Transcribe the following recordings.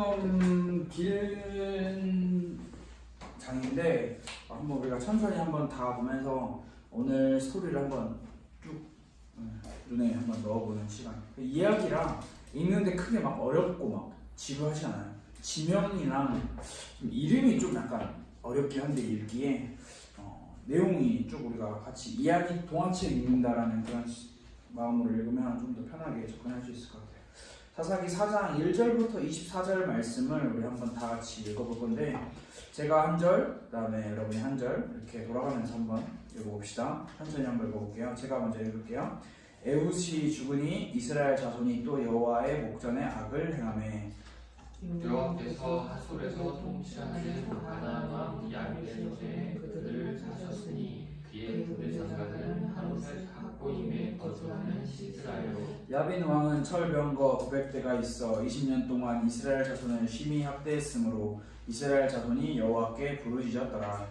조금 긴 장인데 한번 우리가 천천히 한번 다 보면서 오늘 스토리를 한번 쭉 눈에 한번 넣어보는 시간. 이야기랑 읽는데 크게 막 어렵고 막 지루하지 않아요. 지명이랑 좀 이름이 좀 약간 어렵긴 한데 읽기에 내용이 쭉 우리가 같이 이야기 동화책 읽는다라는 그런 마음으로 읽으면 좀 더 편하게 접근할 수 있을 것 같아요. 사사기 4장 1절부터 24절 말씀을 우리 한번 다 같이 읽어볼 건데 제가 한 절, 그 다음에 여러분이 한 절 이렇게 돌아가면서 한번 읽어봅시다. 천천히 한번 읽어볼게요. 제가 먼저 읽을게요. 에훗이 죽으니 이스라엘 자손이 또 여호와의 목전에 악을 행하매 여호와께서 하솔에서 통치하는 가나안 왕 야빈의 손에 그들을 사셨으니 그의 군대 장관은 하롯의 학고임에 거주하는 시스라요. 야빈 왕은 철병거 900대가 있어 20년 동안 이스라엘 자손을 심히 학대했으므로 이스라엘 자손이 여호와께 부르짖었더라.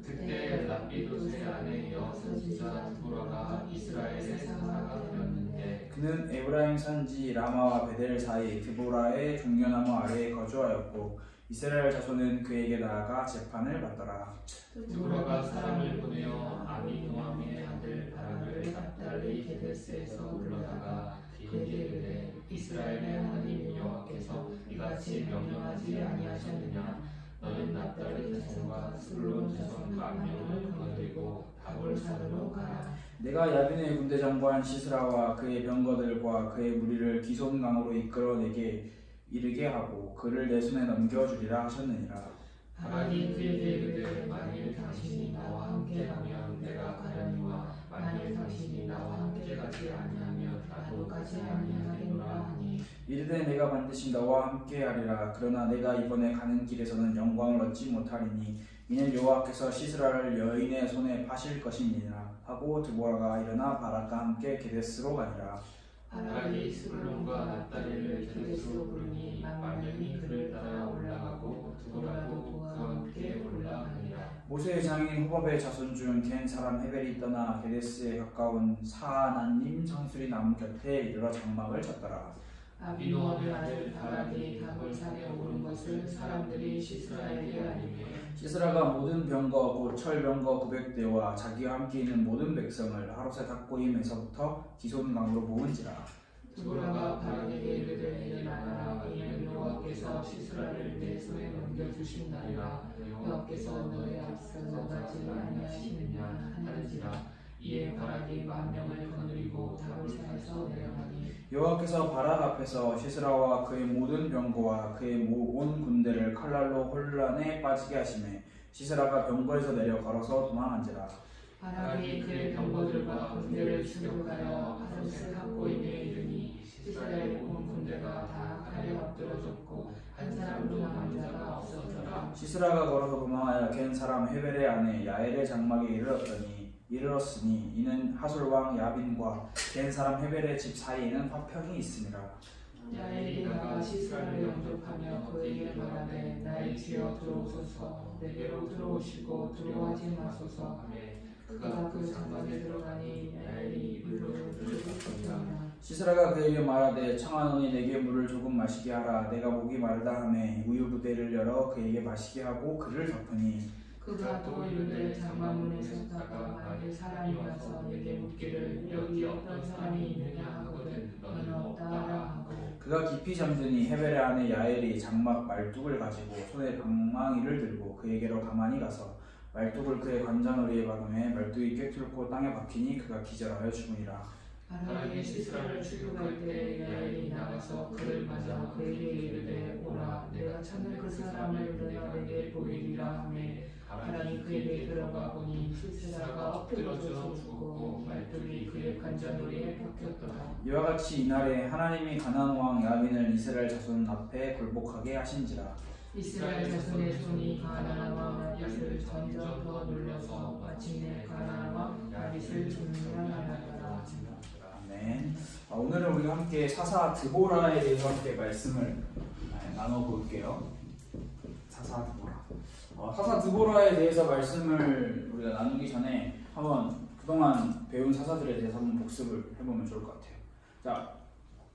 그때 라피도스의 아내 여선지자 드보라가 이스라엘의 사사가 되었는데 그는 에브라임 산지 라마와 베델 사이 드보라의 종려나무 아래에 거주하였고 이스라엘 자손은 그에게 나아가 재판을 받더라. 드보라가 사람을 보내어 아비노함의 아들 바락을 납달리 게데스에서 불러다가 그에게 이르되 이스라엘의 하나님 여호와께서 이같이 명령하지 아니하셨느냐. 너는 납달리 자손과 스불론 자손 만명을 거느리고 다볼산으로 가라. 내가 야빈의 군대 장관 시스라와 그의 병거들과 그의 무리를 기손강으로 이끌어내게 이르게 하고 그를 내 손에 넘겨주리라 하셨느니라. 바락이 그에게 이르되 만일 당신이 나와 함께하면 내가 가려니와 만일 당신이 나와 함께 가지 아니하면 나도 가지 아니하리라 하니 이르되 내가 반드시 너와 함께하리라. 그러나 내가 이번에 가는 길에서는 영광을 얻지 못하리니 이는 여호와께서 시스라를 여인의 손에 파실 것이니라 하고 드보라가 일어나 바락과 함께 게데스로 가니라. 바락이 스불론과 납달리를 게데스로 부르니 만명이 그를 따라 올라가고 드보라도 그와 함께 올라가니라. 모세의 장인 호밥의 자손 중 겐 사람 헤벨이 떠나 게데스에 가까운 사하나님 상수리 나무 곁에 이르러 장막을 쳤더라. 아비노함의 아들 바락이 다볼산에 오른 것을 사람들이 시스라에게 알리매 시스라가 모든 병거 곧 철병거 900대와 자기와 함께 있는 모든 백성을 하롯의 탁고임에서부터 기손강으로 모은지라. 드보라가 바락에게 이르되 일어나라. 이는 여호와께서 시스라를 내 손에 넘겨주신다리라. 여호와께서 너의 앞서 너가지 아니하시느냐 하는지라. 이에 바락이 만명을 거느리고 다볼산에서 내려가니 여호와께서 바락 앞에서 시스라와 그의 모든 병거와 그의 온 군대를 칼날로 혼란에 빠지게 하시매 시스라가 병거에서 내려 걸어서 도망한지라. 바락이 그의 병거들과 군대를 추격하여 하롯을 학고임에 이르니 시스라의 온 군대가 다 칼에 엎드러졌고 한 사람도 남은 자가 없었더라. 시스라가 걸어서 도망하여 겐 사람 헤벨의 아내 야엘의 장막에 이르렀으니 이는 하솔 왕 야빈과 겐 사람 헤벨의 집 사이에는 화평이 있음이라. 야엘이 나가 시스라를 영접하며 그에게 말하되 나의 주여 들어오소서. 내게로 들어오시고 두려워하지 마소서 하며 그가 그 장막에 들어가니 야엘이 물로 들어섰더라. 시스라가 그에게 말하되 청하노니 내게 물을 조금 마시게 하라. 내가 목이 마르다 하매 우유 부대를 열어 그에게 마시게 하고 그를 덮으니 그가 또 이르되 장막문에 섰다가 만일 사람이 와서 내게 묻기를 여기 어떤 사람이 있느냐 하거든 너는 없다라 하고 그가 깊이 잠드니 헤벨의 아내 야엘이 장막 말뚝을 가지고 손에 방망이를 들고 그에게로 가만히 가서 말뚝을 그의 관자놀이에 박음에 말뚝이 꿰뚫고 땅에 박히니 그가 기절하여 죽으니라. 바락이 시스라를 추격할 때 야엘이 나가서 그를 맞아 그에게 이르되 오라 내가 찾는 그 사람을 내가 내게 보이리라 하매 바락이 그에게 들어가 보니 시스라가 엎드러져 죽었고 말뚝이 그의 관자놀이에 박혔더라. 이와 같이 이날에 하나님이 가나안 왕 야빈을 이스라엘 자손 앞에 굴복하게 하신지라. 이스라엘 자손의 손이 가나안 왕 야빗을 점점 더 눌러서 마침내 가나안 왕 야빗을 종멸하였더라. 아멘. 오늘은 우리가 함께 사사 드보라에 대해서 함께 말씀을 나눠볼게요. 사사 드보라. 사사 드보라에 대해서 말씀을 우리가 나누기 전에 한번 그동안 배운 사사들에 대해서 한번 복습을 해보면 좋을 것 같아요. 자,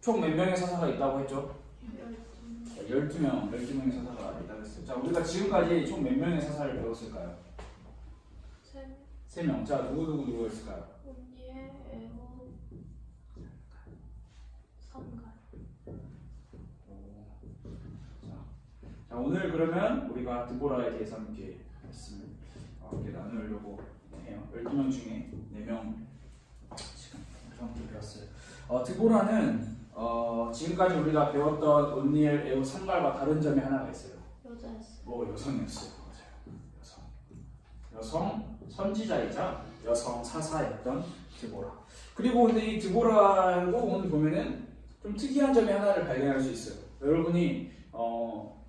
총 몇 명의 사사가 있다고 했죠? 12명의 사사가 있다고 했어요. 자, 우리가 지금까지 총 몇 명의 사사를 배웠을까요? 3명. 자, 누구였을까요? 언니의 애호 성갈. 자, 오늘 그러면 우리가 드보라에 대해서 함께 말씀을 함께 나누려고 해요. 12명 중에 4명 지금 함께 배웠어요. 드보라는 지금까지 우리가 배웠던 온니엘, 에호, 삼갈과 다른 점이 하나가 있어요. 여자였어요. 여성이었어요. 맞아요. 여성 선지자이자 여성 사사였던 드보라. 그리고 근데 이 드보라도 오늘 보면은 좀 특이한 점이 하나를 발견할 수 있어요. 여러분이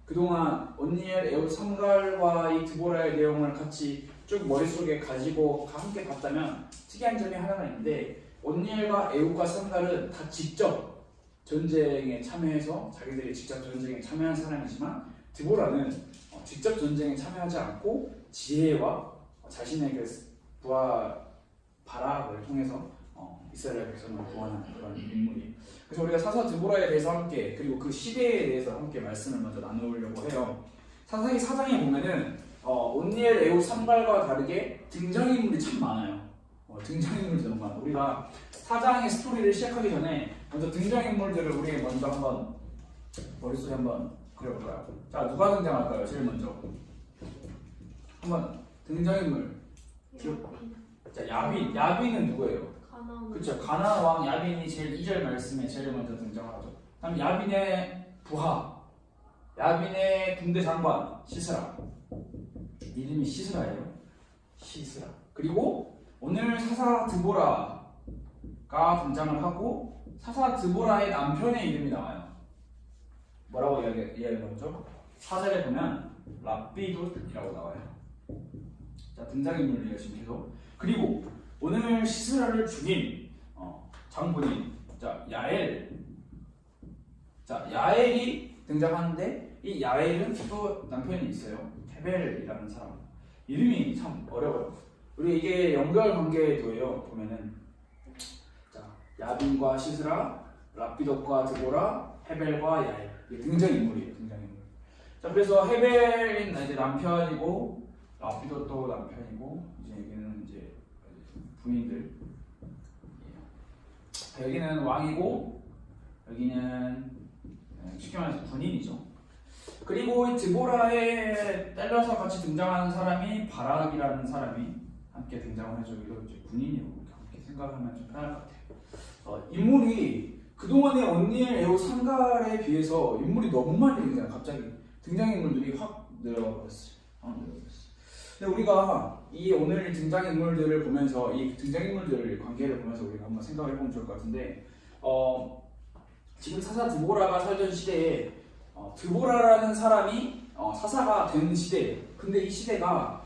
그동안 온니엘, 에호, 삼갈과 이 드보라의 내용을 같이 쭉 머릿속에 가지고 함께 봤다면 특이한 점이 하나가 있는데, 온니엘과 에호과 삼갈은 다 직접 전쟁에 참여해서 자기들이 직접 전쟁에 참여한 사람이지만, 드보라는 직접 전쟁에 참여하지 않고 지혜와 자신의 그 부하 바락을 통해서 이스라엘 백성을 구하는 그런 인물이에요. 그래서 우리가 사사 드보라에 대해서 함께, 그리고 그 시대에 대해서 함께 말씀을 먼저 나누려고 해요. 사사기 4장에 보면은 온니엘, 에호, 삼갈과 다르게 등장인물이 참 많아요. 등장인물이 너무 많아요. 우리가 4장의 스토리를 시작하기 전에 먼저 등장인물들을 우리 먼저 한번 머릿속에 한번 그려볼까요? 자, 누가 등장할까요? 제일 먼저 한번 등장인물. 자, 야빈은 누구예요? 가나안. 그렇죠. 가나안 왕 야빈이 제일 2절 말씀에 제일 먼저 등장하죠. 다음 야빈의 부하, 야빈의 군대 장관 시스라. 이름이 시스라예요. 시스라. 그리고 오늘 사사 드보라가 등장을 하고, 사사 드보라의 남편의 이름이 나와요. 뭐라고 이야기하죠? 4절에 보면 랍비돗이라고 나와요. 자, 등장인물이에요 지금 계속. 그리고 오늘 시스라를 죽인 장본인, 자, 야엘이 등장하는데, 이 야엘은 또 남편이 있어요. 헤벨이라는 사람. 이름이 참 어려워요. 우리 이게 연결관계도예요. 보면은, 자, 야빈과 시스라, 랍비돗과 드보라, 헤벨과 야엘. 이게 등장인물이에요. 등장인물. 자, 그래서 헤벨은 이제 남편이고, 랍비돗도 남편이고, 이제 여기는 이제 부인들. 여기는 왕이고, 여기는 쉽게 말해서 군인이죠. 그리고 이 드보라에 따라서 같이 등장하는 사람이 바락이라는 사람이 함께 등장을 해줘. 이거 이제 군인이고 이렇게 함께 생각하면 좀 편할 것 같아요. 인물이 그동안의 온니엘, 에호, 삼갈에 비해서 인물이 너무 많이 등장해요. 갑자기 등장인물들이 확 늘어버렸어요. 근데 우리가 이 오늘 등장인물들을 보면서, 이 등장인물들 관계를 보면서 우리가 한번 생각을 해보면 좋을 것 같은데, 지금 사사 드보라가 살던 시대에 드보라라는 사람이 사사가 된 시대예요. 근데 이 시대가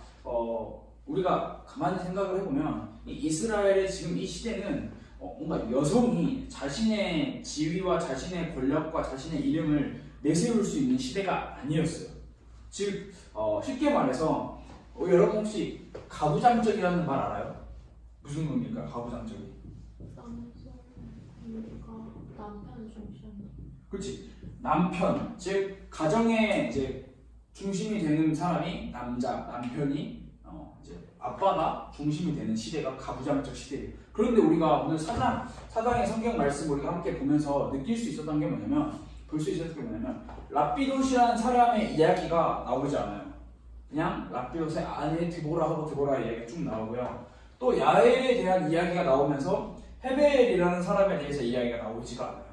우리가 가만히 생각을 해보면, 이 이스라엘의 지금 이 시대는 뭔가 여성이 자신의 지위와 자신의 권력과 자신의 이름을 내세울 수 있는 시대가 아니었어요. 즉 쉽게 말해서 여러분 혹시 가부장적이라는 말 알아요? 무슨 의미일까요? 가부장적이. 남편 중심. 그렇지. 남편, 즉 가정의 이제 중심이 되는 사람이 남편이 이제 아빠가 중심이 되는 시대가 가부장적 시대예요. 그런데 우리가 오늘 사장의 성경 말씀 우리가 함께 보면서 느낄 수 있었던 게 뭐냐면, 볼 수 있었던 게 뭐냐면, 랍비돗이라는 사람의 이야기가 나오지 않아요. 그냥 랍비돗의 아내 드보라하고 드보라의 이야기가 쭉 나오고요. 또 야엘에 대한 이야기가 나오면서 헤벨이라는 사람에 대해서 이야기가 나오지가 않아요.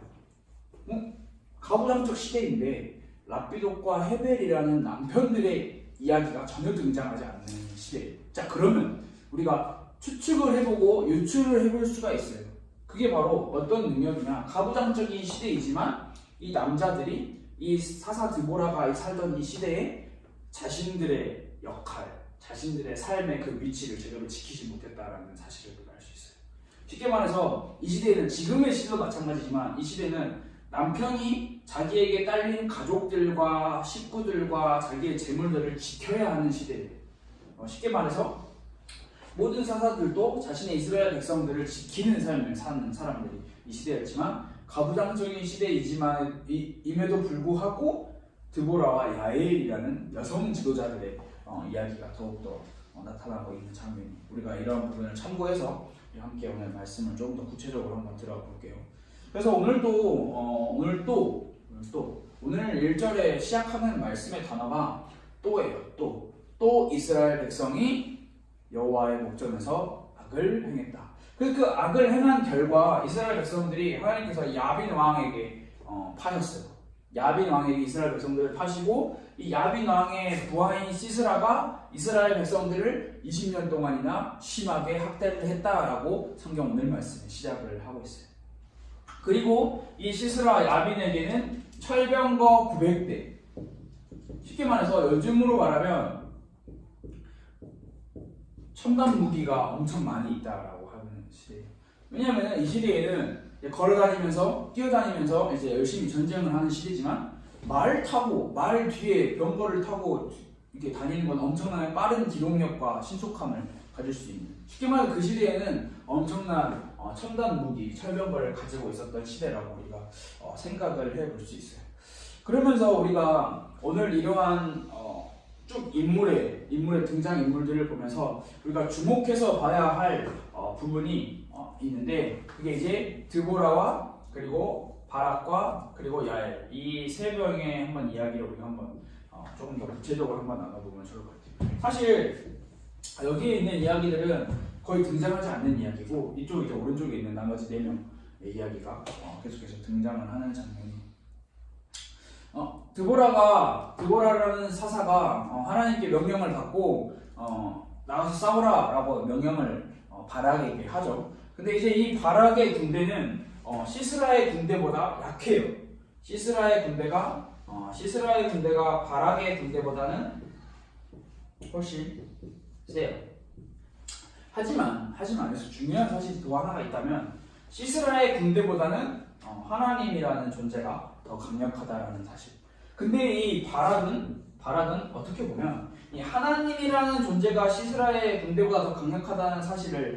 가부장적 시대인데 랍비돗과 헤벨이라는 남편들의 이야기가 전혀 등장하지 않는 시대예요. 자, 그러면 우리가 추측을 해보고 유추를 해볼 수가 있어요. 그게 바로 어떤 능력이냐, 가부장적인 시대이지만 이 남자들이 이 사사 드보라가 살던 이 시대에 자신들의 역할, 자신들의 삶의 그 위치를 제대로 지키지 못했다라는 사실을 알 수 있어요. 쉽게 말해서 이 시대에는, 지금의 시대도 마찬가지지만 이 시대는 남편이 자기에게 딸린 가족들과 식구들과 자기의 재물들을 지켜야 하는 시대예요. 쉽게 말해서 모든 사사들도 자신의 이스라엘 백성들을 지키는 삶을 사는 사람들이 이 시대였지만, 가부장적인 시대이지만 임에도 불구하고 드보라와 야엘이라는 여성 지도자들의 이야기가 더욱더 나타나고 있는 장면. 우리가 이런 부분을 참고해서 함께 오늘 말씀을 조금 더 구체적으로 한번 들어가 볼게요. 그래서 오늘 1절에 시작하는 말씀의 단어가 또예요. 또 이스라엘 백성이 여호와의 목전에서 악을 행했다. 그 악을 행한 결과 이스라엘 백성들이 하나님께서 야빈 왕에게 파셨어요. 야빈 왕에게 이스라엘 백성들을 파시고 이 야빈 왕의 부하인 시스라가 이스라엘 백성들을 20년 동안이나 심하게 학대를 했다라고 성경 오늘 말씀에 시작을 하고 있어요. 그리고 이 시스라 야빈에게는 철병거 900대, 쉽게 말해서 요즘으로 말하면 첨단 무기가 엄청 많이 있다라고 하는 시대예요. 왜냐하면 이 시대에는 걸어다니면서 뛰어다니면서 이제 열심히 전쟁을 하는 시대지만 말 뒤에 병거를 타고 이렇게 다니는 건 엄청나게 빠른 기동력과 신속함을 가질 수 있는, 쉽게 말해서 그 시대에는 엄청난 첨단 무기, 철병거를 가지고 있었던 시대라고 우리가 생각을 해볼 수 있어요. 그러면서 우리가 오늘 이러한 쭉 인물의 등장인물들을 보면서 우리가 주목해서 봐야 할 부분이 있는데, 그게 이제 드보라와 그리고 바락과 그리고 야엘, 이 세 명의 한번 이야기를 우리가 한번 조금 더 구체적으로 한번 나눠보면 좋을 것 같아요. 사실 여기에 있는 이야기들은 거의 등장하지 않는 이야기고, 이쪽 이제 오른쪽에 있는 나머지 4명의 이야기가 계속해서 등장을 하는 장면이. 드보라라는 사사가 하나님께 명령을 받고 나가서 싸우라라고 명령을 바락에게 하죠. 근데 이제 이 바락의 군대는 시스라의 군대보다 약해요. 시스라의 군대가 바락의 군대보다는 훨씬 세요. 하지만 여기서 중요한 사실이 또 하나가 있다면, 시스라의 군대보다는 하나님이라는 존재가 더 강력하다라는 사실. 근데 이 바락은 어떻게 보면 이 하나님이라는 존재가 시스라의 군대보다 더 강력하다는 사실을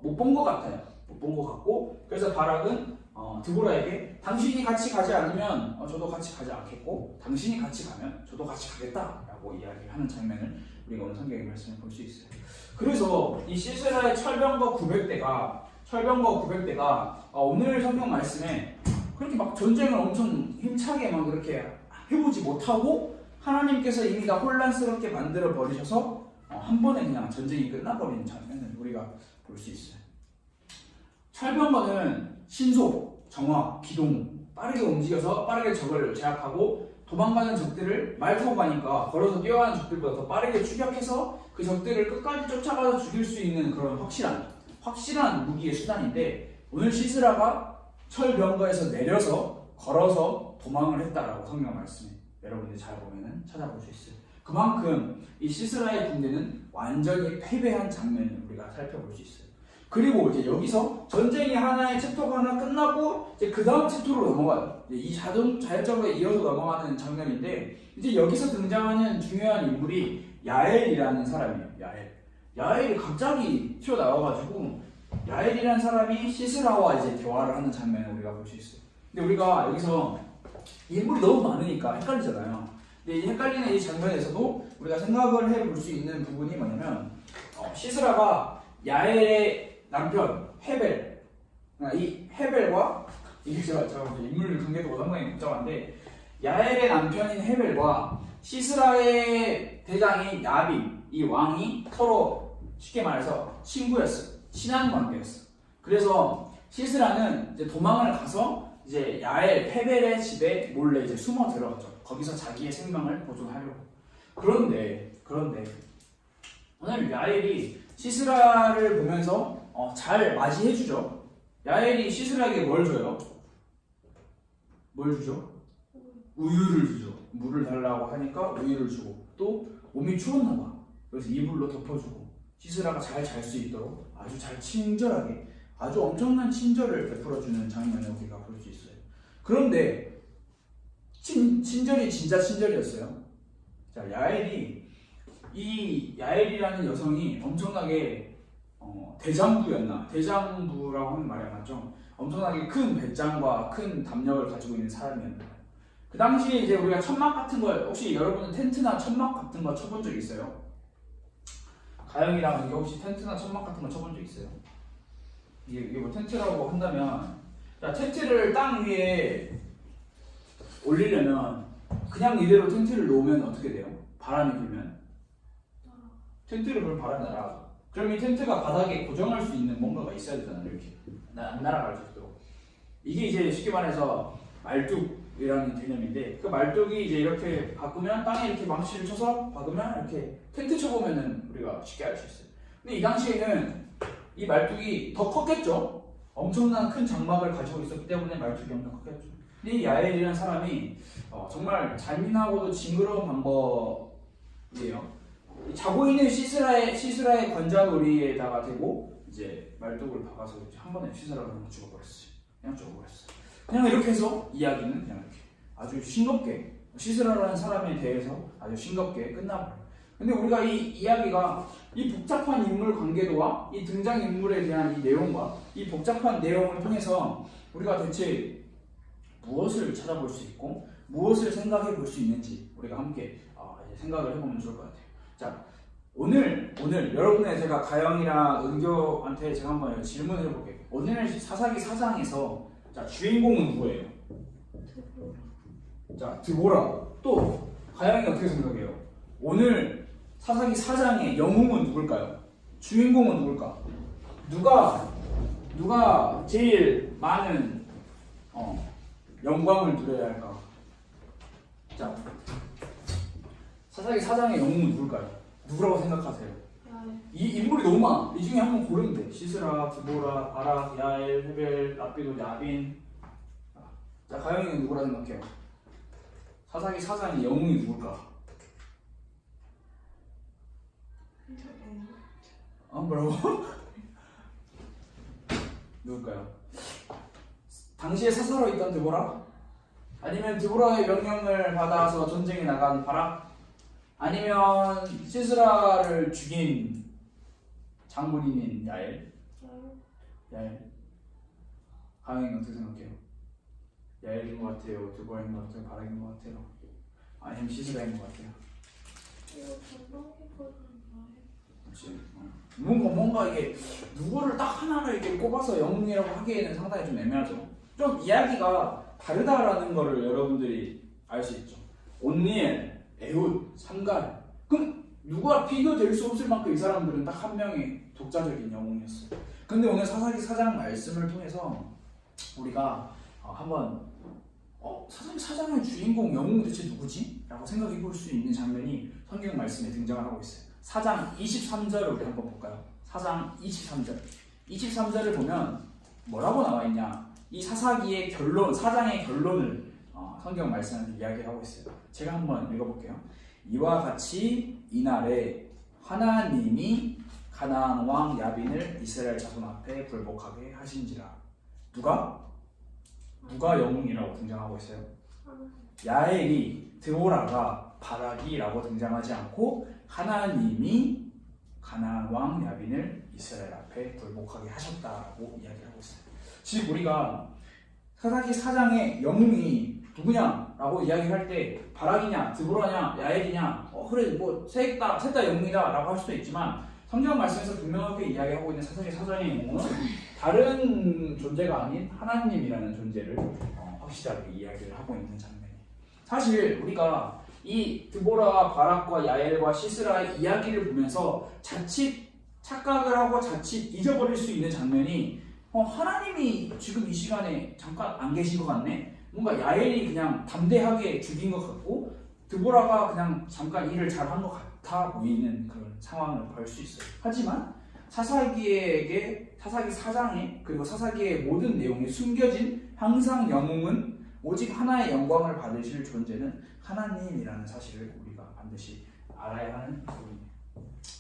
못 본 것 같아요. 못 본 것 같고, 그래서 바락은 드보라에게 당신이 같이 가지 않으면 저도 같이 가지 않겠고, 당신이 같이 가면 저도 같이 가겠다라고 이야기하는 장면을 우리가 오늘 성경의 말씀을 볼 수 있어요. 그래서 이 시스라의 철병거 900대가 오늘 성경 말씀에 그렇게 막 전쟁을 엄청 힘차게 막 그렇게 해보지 못하고, 하나님께서 이미 다 혼란스럽게 만들어 버리셔서 한 번에 그냥 전쟁이 끝나버리는 장면을 우리가 볼 수 있어요. 철병거는 신속, 정확, 기동, 빠르게 움직여서 빠르게 적을 제압하고, 도망가는 적들을 말 타고 가니까 걸어서 뛰어가는 적들보다 더 빠르게 추격해서 그 적들을 끝까지 쫓아가서 죽일 수 있는 그런 확실한 무기의 수단인데, 오늘 시스라가 철병거에서 내려서 걸어서 도망을 했다라고 성경 말씀에 여러분들이 잘 보면은 찾아볼 수 있어요. 그만큼 이 시스라의 군대는 완전히 패배한 장면을 우리가 살펴볼 수 있어요. 그리고 이제 여기서 전쟁이 하나의 챕터가 하나 끝나고 이제 그 다음 챕터로 넘어가요. 이 자연적으로 이어서 넘어가는 장면인데, 이제 여기서 등장하는 중요한 인물이 야엘이라는 사람이에요. 야엘이 갑자기 튀어나와가지고, 야엘이라는 사람이 시스라와 이제 대화를 하는 장면을 우리가 볼 수 있어요. 근데 우리가 여기서 인물이 너무 많으니까 헷갈리잖아요. 근데 이 헷갈리는 이 장면에서도 우리가 생각을 해볼 수 있는 부분이 뭐냐면, 시스라가 야엘의 남편 헤벨, 이 헤벨과, 이게 제가 인물 관계도 상당히 복잡한데, 야엘의 남편인 헤벨과 시스라의 대장인 야빈, 이 왕이 서로 쉽게 말해서 친구였어요. 친한 관계였어요. 그래서 시스라는 이제 도망을 가서 이제 야엘 헤벨의 집에 몰래 이제 숨어 들어갔죠. 거기서 자기의 생명을 보존하려고. 그런데 오늘 야엘이 시스라를 보면서 잘 맞이해주죠. 야엘이 시스라에게 뭘 줘요? 뭘 주죠? 우유를 주죠. 물을 달라고 하니까 우유를 주고, 또 몸이 추웠나봐. 그래서 이불로 덮어주고, 시스라가 잘 잘 수 있도록 아주 잘 친절하게, 아주 엄청난 친절을 베풀어주는 장면을 우리가 볼 수 있어요. 그런데 친절이 진짜 친절이었어요. 자, 야엘이라는 여성이 엄청나게 대장부였나? 대장부라고 하는 말이 안 맞죠? 엄청나게 큰 배짱과 큰 담력을 가지고 있는 사람이었나 봐요. 그 당시에 이제 우리가 천막 같은 걸 혹시 여러분은 텐트나 천막 같은 거 쳐본 적 있어요? 가영이랑 이게 혹시 텐트나 천막 같은 거 쳐본 적 있어요? 이게 뭐 텐트라고 한다면 자, 텐트를 땅 위에 올리려면 그냥 이대로 텐트를 놓으면 어떻게 돼요? 바람이 불면 텐트를 불면 바람이 날아가죠. 그럼 이 텐트가 바닥에 고정할 수 있는 뭔가가 있어야 되잖아요. 이렇게 안 날아갈 수 있도록. 이게 이제 쉽게 말해서 말뚝이라는 개념인데 그 말뚝이 이제 이렇게 박으면 땅에 이렇게 망치를 쳐서 박으면 이렇게 텐트 쳐보면은 우리가 쉽게 알 수 있어요. 근데 이 당시에는 이 말뚝이 더 컸겠죠. 엄청난 큰 장막을 가지고 있었기 때문에 말뚝이 엄청 컸겠죠. 근데 이 야엘이라는 사람이 정말 잔인하고도 징그러운 방법이에요. 자고 있는 시스라의 관자놀이에다가 대고 이제 말뚝을 박아서 이제 한 번에 시스라가 그냥 죽어버렸어요. 그냥 죽어버렸어요. 그냥 이렇게 해서 이야기는 그냥 이렇게 아주 싱겁게 시스라라는 사람에 대해서 아주 싱겁게 끝나버려요. 근데 우리가 이 이야기가 이 복잡한 인물 관계도와 이 등장 인물에 대한 이 내용과 이 복잡한 내용을 통해서 우리가 대체 무엇을 찾아볼 수 있고 무엇을 생각해 볼 수 있는지 우리가 함께 이제 생각을 해보면 좋을 것 같아요. 자, 오늘 여러분의 제가 가영이랑 은교한테 제가 한번 질문을 해볼게요. 오늘 사사기 4장에서 자, 주인공은 누구예요? 자, 드보라. 또 가영이 어떻게 생각해요? 오늘 사사기 4장의 영웅은 누굴까요? 주인공은 누굴까? 누가 제일 많은 영광을 누려야 할까? 자, 사사기 4장의 영웅은 누굴까요? 누구라고 생각하세요? 이 인물이 너무 많아. 이 중에 한 번 고르면 돼. 시스라, 드보라, 바락, 야엘, 헤벨, 라피도, 야빈. 자, 가영이는 누구라 생각해요? 사사기 4장의 영웅이 누굴까? 뭐라고? 누굴까요? 당시에 사사로 있던 드보라? 아니면 드보라의 명령을 받아서 전쟁에 나간 바락? 아니면 시스라를 죽인 장군인인 야엘? 야엘? 가영이는 어떻게 생각해요? 야엘인 것 같아요? 드보라인 것 같아요? 바락인 것 같아요? 아니면 시스라인 것 같아요? 이거 전동기거든요. 그렇지. 뭔가 이게 누구를 딱 하나를 이렇게 꼽아서 영웅이라고 하기에는 상당히 좀 애매하죠. 좀 이야기가 다르다라는 거를 여러분들이 알 수 있죠. 온니엘, 에훗, 삼갈. 그럼 누가 비교될 수 없을 만큼 이 사람들은 딱 한 명의 독자적인 영웅이었어요. 근데 오늘 사사기 4장 말씀을 통해서 우리가 한번 사사기 4장의 주인공 영웅은 대체 누구지? 라고 생각해 볼 수 있는 장면이 성경 말씀에 등장을 하고 있어요. 4장 23절을 우리 한번 볼까요? 4장 23절. 23절을 보면 뭐라고 나와 있냐? 이 사사기의 결론, 4장의 결론을 성경 말씀에서 이야기하고 있어요. 제가 한번 읽어볼게요. 이와 같이 이날에 하나님이 가나안 왕 야빈을 이스라엘 자손 앞에 굴복하게 하신지라. 누가 영웅이라고 등장하고 있어요? 야엘이, 드보라가, 바락이라고 등장하지 않고 하나님이 가나안 왕 야빈을 이스라엘 앞에 굴복하게 하셨다라고 이야기를 하고 있어요. 즉 우리가 사사기 4장의 영웅이 누구냐라고 이야기할 때 바락이냐, 드보라냐, 야엘이냐, 그래 뭐 셋 다 영웅이다라고 할 수도 있지만 성경 말씀에서 분명하게 이야기하고 있는 사사기 4장의 영웅은 다른 존재가 아닌 하나님이라는 존재를 확실하게 이야기를 하고 있는 장면이에요. 사실 우리가 이 드보라와 바락과 야엘과 시스라의 이야기를 보면서 자칫 착각을 하고 자칫 잊어버릴 수 있는 장면이 하나님이 지금 이 시간에 잠깐 안 계신 것 같네? 뭔가 야엘이 그냥 담대하게 죽인 것 같고 드보라가 그냥 잠깐 일을 잘한 것 같아 보이는 그런 상황을 볼 수 있어요. 하지만 사사기 4장에 그리고 사사기의 모든 내용에 숨겨진 항상 영웅은 오직 하나의 영광을 받으실 존재는 하나님이라는 사실을 우리가 반드시 알아야 하는 부분이에요.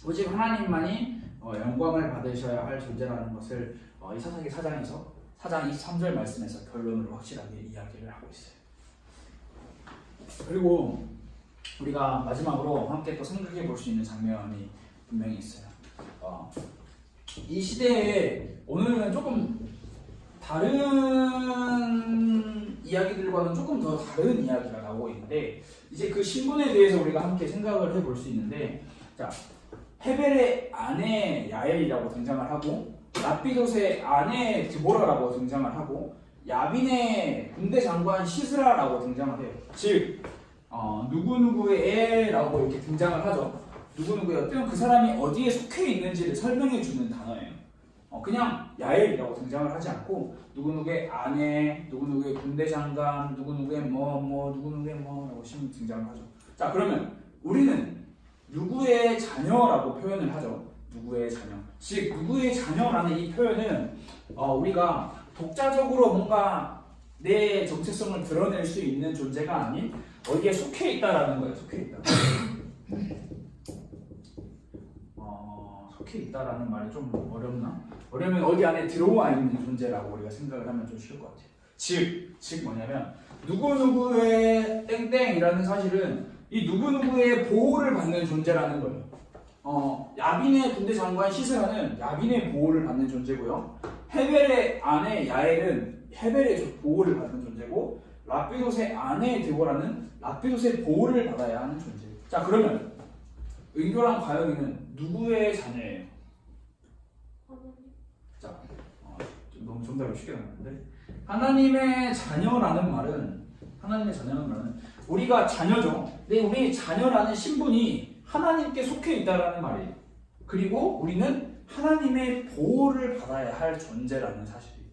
오직 하나님만이 영광을 받으셔야 할 존재라는 것을 이 사사기 4장에서 4장 23절 말씀에서 결론으로 확실하게 이야기를 하고 있어요. 그리고 우리가 마지막으로 함께 또 생각해 볼 수 있는 장면이 분명히 있어요. 이 시대에 오늘은 조금 다른 이야기들과는 조금 더 다른 이야기가 나오고 있는데 이제 그 신분에 대해서 우리가 함께 생각을 해볼 수 있는데 자 헤벨의 아내 야엘이라고 등장을 하고 라피돗의 아내 드보라라고 등장을 하고 야빈의 군대 장관 시스라라고 등장을 해요. 즉 누구누구의 애라고 이렇게 등장을 하죠. 누구누구의 어떤 그 사람이 어디에 속해 있는지를 설명해 주는 단어예요. 그냥 야엘이라고 등장을 하지 않고 누구누구의 아내, 누구누구의 군대 장관, 누구누구의 누구누구의 라고 등장을 하죠. 자 그러면 우리는 누구의 자녀라고 표현을 하죠. 누구의 자녀. 즉 누구의 자녀라는 이 표현은 우리가 독자적으로 뭔가 내 정체성을 드러낼 수 있는 존재가 아닌 어디에 속해 있다라는 거예요. 속해 있다. 속해 있다라는 말이 좀 어렵나? 어려면 어디 안에 들어와 있는 존재라고 우리가 생각을 하면 좀 쉬울 것 같아요. 즉 뭐냐면 누구누구의 땡땡이라는 사실은 이 누구누구의 보호를 받는 존재라는 거예요. 야빈의 군대 장관 시스라는 야빈의 보호를 받는 존재고요. 헤벨의 아내 야엘은 헤벨의 보호를 받는 존재고 라피돗의 아내 드보라는 라피돗의 보호를 받아야 하는 존재. 자 그러면 은교랑 과영이는 누구의 자녀예요? 자, 너무 정답을 쉽게 나왔는데 하나님의 자녀라는 말은 우리가 자녀죠. 근데 우리 자녀라는 신분이 하나님께 속해 있다라는 말이에요. 그리고 우리는 하나님의 보호를 받아야 할 존재라는 사실이에요.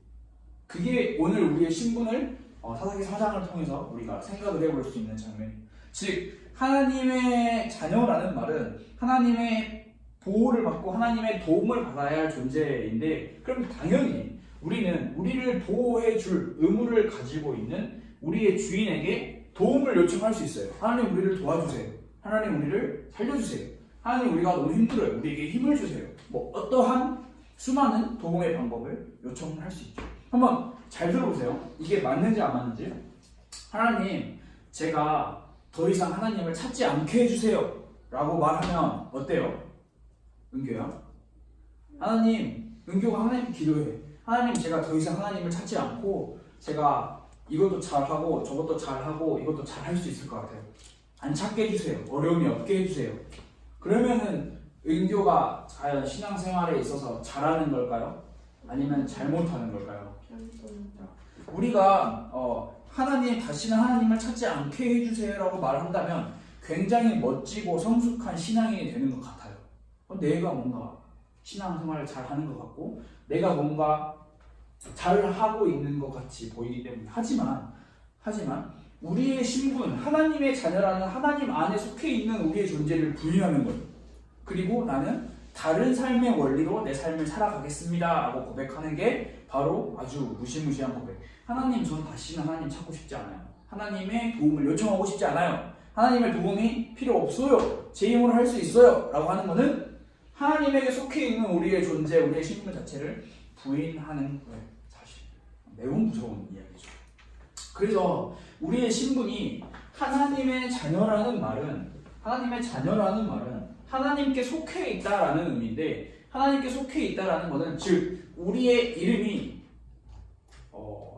그게 오늘 우리의 신분을 사사기 4장을 통해서 우리가 생각을 해볼 수 있는 장면이에요. 즉 하나님의 자녀라는 말은 하나님의 보호를 받고 하나님의 도움을 받아야 할 존재인데 그럼 당연히 우리는 우리를 보호해 줄 의무를 가지고 있는 우리의 주인에게 도움을 요청할 수 있어요. 하나님 우리를 도와주세요. 하나님 우리를 살려주세요. 하나님 우리가 너무 힘들어요. 우리에게 힘을 주세요. 어떠한 수많은 도움의 방법을 요청할 수 있죠. 한번 잘 들어보세요. 이게 맞는지 안 맞는지. 하나님 제가 더 이상 하나님을 찾지 않게 해주세요 라고 말하면 어때요? 은교야? 은교가 하나님께 기도해. 하나님 제가 더 이상 하나님을 찾지 않고 제가 이것도 잘하고 저것도 잘하고 이것도 잘할 수 있을 것 같아요. 안 찾게 해주세요. 어려움이 없게 해주세요. 그러면은 은교가 과연 신앙생활에 있어서 잘하는 걸까요? 아니면 잘못하는 걸까요? 우리가 하나님 다시는 하나님을 찾지 않게 해주세요라고 말한다면 굉장히 멋지고 성숙한 신앙인이 되는 것 같아요. 내가 뭔가 신앙생활을 잘하는 것 같고 내가 뭔가 잘하고 있는 것 같이 보이기 때문에 하지만 우리의 신분, 하나님의 자녀라는 하나님 안에 속해 있는 우리의 존재를 부인하는 거예요. 그리고 나는 다른 삶의 원리로 내 삶을 살아가겠습니다 라고 고백하는 게 바로 아주 무시무시한 고백. 하나님 전 다시는 하나님 찾고 싶지 않아요. 하나님의 도움을 요청하고 싶지 않아요. 하나님의 도움이 필요 없어요. 제 힘으로 할 수 있어요 라고 하는 것은 하나님에게 속해 있는 우리의 존재, 우리의 신분 자체를 부인하는 거예요. 사실 매우 무서운 이야기죠. 그래서 우리의 신분이 하나님의 자녀라는 말은 하나님께 속해 있다라는 의미인데 하나님께 속해 있다라는 것은 즉 우리의 이름이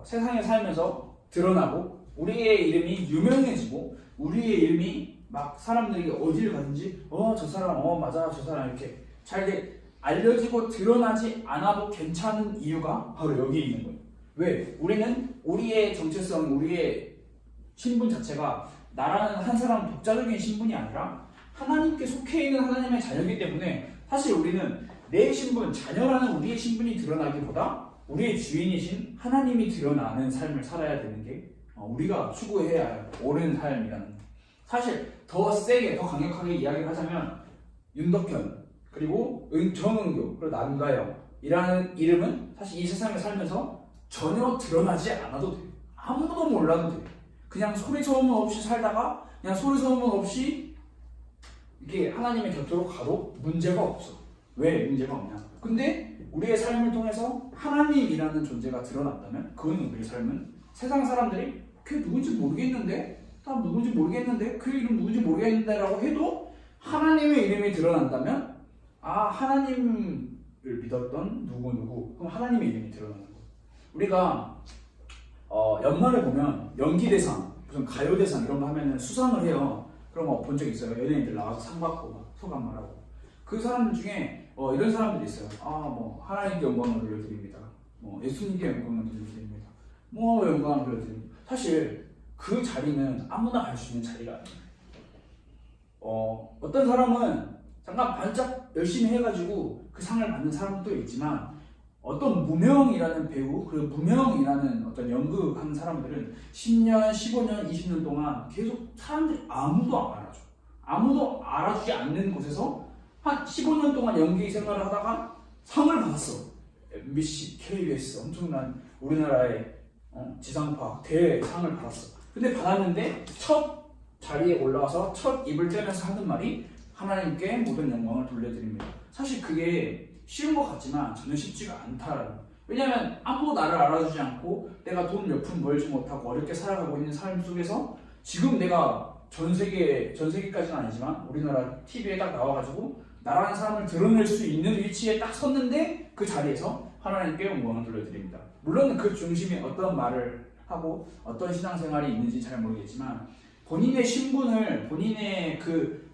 세상에 살면서 드러나고 우리의 이름이 유명해지고 우리의 이름이 막 사람들이 어디를 가든지 저 사람 맞아 저 사람 이렇게 잘 알려지고 드러나지 않아도 괜찮은 이유가 바로 여기 있는 거예요. 왜? 우리는 우리의 정체성, 우리의 신분 자체가 나라는 한 사람 독자적인 신분이 아니라 하나님께 속해 있는 하나님의 자녀이기 때문에 사실 우리는 내 신분, 자녀라는 우리의 신분이 드러나기보다 우리의 주인이신 하나님이 드러나는 삶을 살아야 되는 게 우리가 추구해야 할 옳은 삶이라는. 사실 더 세게, 더 강력하게 이야기를 하자면 윤덕현, 그리고 정은교, 그리고 남가영이라는 이름은 사실 이 세상에 살면서 전혀 드러나지 않아도 돼요. 아무도 몰라도 돼요. 그냥 소리 소문 없이 살다가 그냥 소리 소문 없이 이게 하나님의 곁으로 가도 문제가 없어. 왜 문제가 없냐? 근데 우리의 삶을 통해서 하나님이라는 존재가 드러난다면 그건 우리의 삶은 세상 사람들이 그 누군지 모르겠는데 그 이름 누군지 모르겠는데 라고 해도 하나님의 이름이 드러난다면 하나님 믿었던 누구 그럼 하나님의 이름이 드러나는 거예요. 우리가 연말에 보면 연기대상, 무슨 가요대상 이런 거 하면은 수상을 해요. 그런 거 본 적 있어요. 연예인들 나와서 상 받고 막 소감 말하고. 그 사람들 중에 이런 사람들이 있어요. 뭐 하나님께 영광을 돌려드립니다. 뭐 예수님께 영광을 돌려드립니다. 뭐 영광을 돌려드립니다. 사실 그 자리는 아무나 갈 수 있는 자리가 아니에요. 어떤 사람은 잠깐 반짝 열심히 해가지고 그 상을 받는 사람도 있지만 어떤 무명이라는 배우, 그리고 무명이라는 어떤 연극하는 사람들은 10년, 15년, 20년 동안 계속 사람들이 아무도 안 알아줘. 아무도 알아주지 않는 곳에서 한 15년 동안 연기 생활을 하다가 상을 받았어. MBC, KBS 엄청난 우리나라의 지상파 대상을 받았어. 근데 받았는데 첫 자리에 올라와서 첫 입을 떼면서 하는 말이 하나님께 모든 영광을 돌려드립니다. 사실 그게 쉬운 것 같지만 저는 쉽지가 않다라는. 왜냐하면 아무도 나를 알아주지 않고 내가 돈 몇 푼 벌지 못하고 어렵게 살아가고 있는 삶 속에서 지금 내가 전 세계까지는 아니지만 우리나라 TV에 딱 나와가지고 나라는 사람을 드러낼 수 있는 위치에 딱 섰는데 그 자리에서 하나님께 영광을 돌려드립니다. 물론 그 중심에 어떤 말을 하고 어떤 신앙생활이 있는지 잘 모르겠지만 본인의 신분을 본인의 그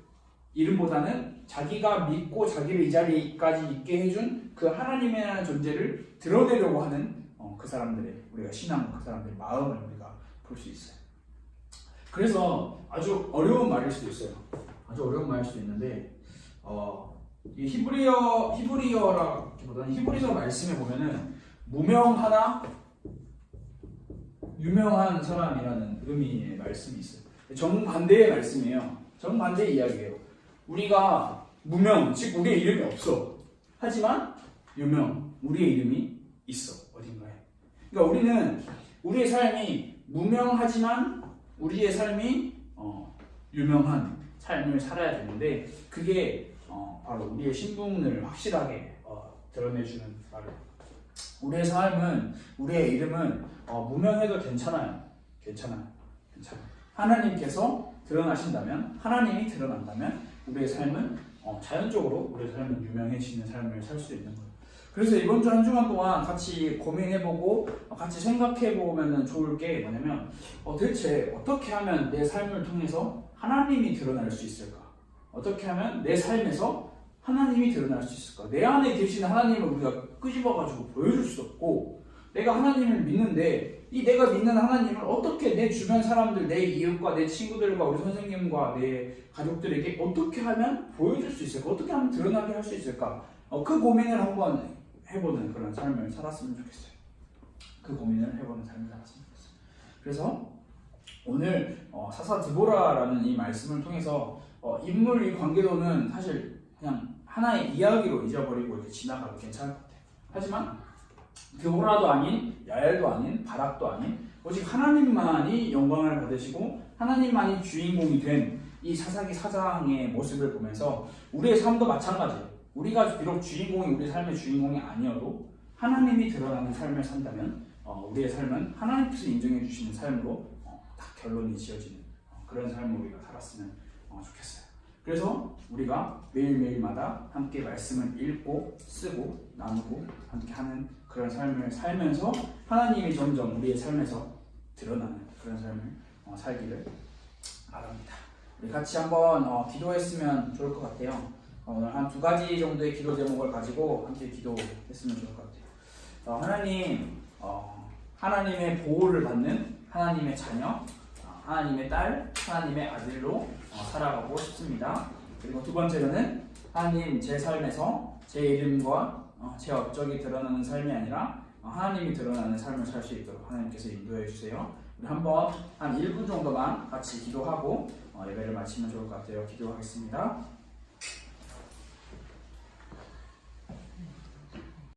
이름보다는 자기가 믿고 자기를 이 자리까지 있게 해준 그 하나님이라는 존재를 드러내려고 하는 그 사람들의 우리가 신앙 그 사람들의 마음을 우리가 볼 수 있어요. 그래서 아주 어려운 말일 수도 있어요. 아주 어려운 말일 수도 있는데 이 히브리어라기보다는 히브리서 말씀에 보면은 무명하나 유명한 사람이라는 의미의 말씀이 있어요. 정반대의 말씀이에요. 정반대의 이야기예요. 우리가 무명, 즉 우리의 이름이 없어. 하지만 유명, 우리의 이름이 있어. 어딘가에. 그러니까 우리는 우리의 삶이 무명하지만 우리의 삶이 유명한 삶을 살아야 되는데 그게 바로 우리의 신분을 확실하게 드러내주는 말이에요. 우리의 삶은, 우리의 이름은 무명해도 괜찮아요. 하나님께서 드러나신다면, 하나님이 드러난다면 우리의 삶은 자연적으로 우리의 삶은 유명해지는 삶을 살 수 있는 거예요. 그래서 이번 주 한 주간 동안 같이 고민해보고 같이 생각해보면 좋을 게 뭐냐면 대체 어떻게 하면 내 삶을 통해서 하나님이 드러날 수 있을까? 어떻게 하면 내 삶에서 하나님이 드러날 수 있을까? 내 안에 계신 하나님을 우리가 끄집어가지고 보여줄 수 없고 내가 하나님을 믿는데 이 내가 믿는 하나님을 어떻게 내 주변 사람들, 내 이웃과 내 친구들과 우리 선생님과 내 가족들에게 어떻게 하면 보여줄 수 있을까? 어떻게 하면 드러나게 할 수 있을까? 그 고민을 한번 해보는 그런 삶을 살았으면 좋겠어요. 그 고민을 해보는 삶을 살았으면 좋겠어요. 그래서 오늘 사사 드보라라는 이 말씀을 통해서 인물 이 관계도는 사실 그냥 하나의 이야기로 잊어버리고 이렇게 지나가도 괜찮을 것 같아요. 하지만 드보라도 아닌 야엘도 아닌 바락도 아닌 오직 하나님만이 영광을 받으시고 하나님만이 주인공이 된 이 사사기 사장의 모습을 보면서 우리의 삶도 마찬가지예요. 우리가 비록 주인공이 우리 삶의 주인공이 아니어도 하나님이 드러나는 삶을 산다면 우리의 삶은 하나님께서 인정해 주시는 삶으로 딱 결론이 지어지는 그런 삶을 우리가 살았으면 좋겠어요. 그래서 우리가 매일매일마다 함께 말씀을 읽고 쓰고 나누고 함께 하는 그런 삶을 살면서 하나님이 점점 우리의 삶에서 드러나는 그런 삶을 살기를 바랍니다. 우리 같이 한번 기도했으면 좋을 것 같아요. 오늘 한 2가지 정도의 기도 제목을 가지고 함께 기도했으면 좋을 것 같아요. 하나님, 하나님의 보호를 받는 하나님의 자녀, 하나님의 딸, 하나님의 아들로 살아가고 싶습니다. 그리고 2번째로는 하나님 제 삶에서 제 이름과 제 업적이 드러나는 삶이 아니라 하나님이 드러나는 삶을 살 수 있도록 하나님께서 인도해 주세요. 우리 한번 한 1분 정도만 같이 기도하고 예배를 마치면 좋을 것 같아요. 기도하겠습니다.